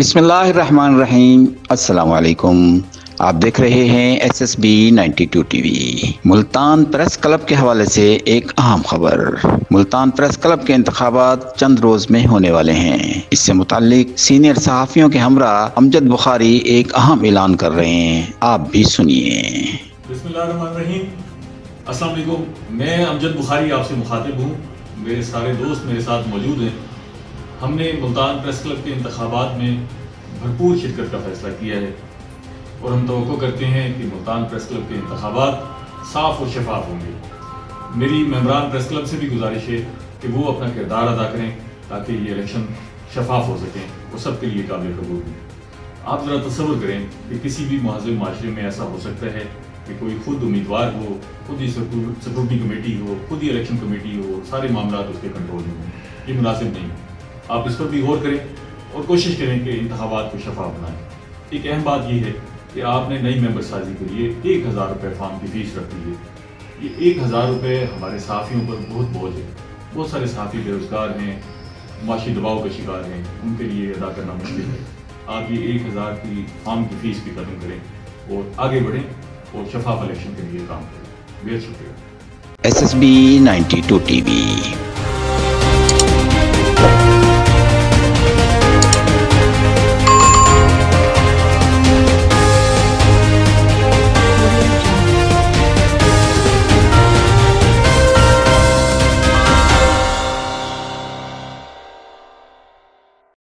بسم اللہ الرحمن الرحیم۔ السلام علیکم۔ آپ دیکھ رہے ہیں SSB 92 T V. Multan press club کے حوالے سے ایک اہم خبر۔ ملتان پریس کلب کے انتخابات چند روز میں ہونے والے ہیں۔ اس سے متعلق سینئر صحافیوں کے ہمراہ امجد بخاری ایک اہم اعلان کر رہے ہیں، آپ بھی سنیے۔ بسم اللہ الرحمن الرحیم۔ السلام علیکم، میں امجد بخاری آپ سے مخاطب ہوں۔ میرے سارے دوست میرے ساتھ موجود ہیں۔ ہم نے ملتان پریس کلب کے انتخابات میں بھرپور شرکت کا فیصلہ کیا ہے اور ہم توقع کرتے ہیں کہ ملتان پریس کلب کے انتخابات صاف اور شفاف ہوں گے۔ میری ممبران پریس کلب سے بھی گزارش ہے کہ وہ اپنا کردار ادا کریں تاکہ یہ الیکشن شفاف ہو سکیں اور سب کے لیے قابل قبول ہوں۔ آپ ذرا تصور کریں کہ کسی بھی مہذب معاشرے میں ایسا ہو سکتا ہے کہ کوئی خود امیدوار ہو، خود ہی سیکورٹی کمیٹی ہو، خود ہی الیکشن کمیٹی ہو، سارے معاملات اس کے کنٹرول میں ہوں۔ یہ مناسب نہیں۔ آپ اس پر بھی غور کریں اور کوشش کریں کہ انتخابات کو شفاف بنائیں۔ ایک اہم بات یہ ہے کہ آپ نے نئی ممبر سازی کے لیے 1000 روپے فارم کی فیس رکھ دی ہے۔ یہ 1000 روپے ہمارے صحافیوں پر بہت بوجھ ہے۔ بہت سارے صحافی بے روزگار ہیں، معاشی دباؤ کا شکار ہیں، ان کے لیے ادا کرنا مشکل ہے۔ آپ یہ 1000 کی فارم کی فیس بھی ختم کریں اور آگے بڑھیں اور شفاف الیکشن کے لیے کام کریں۔ بہت شکریہ۔ SSB 92 T V.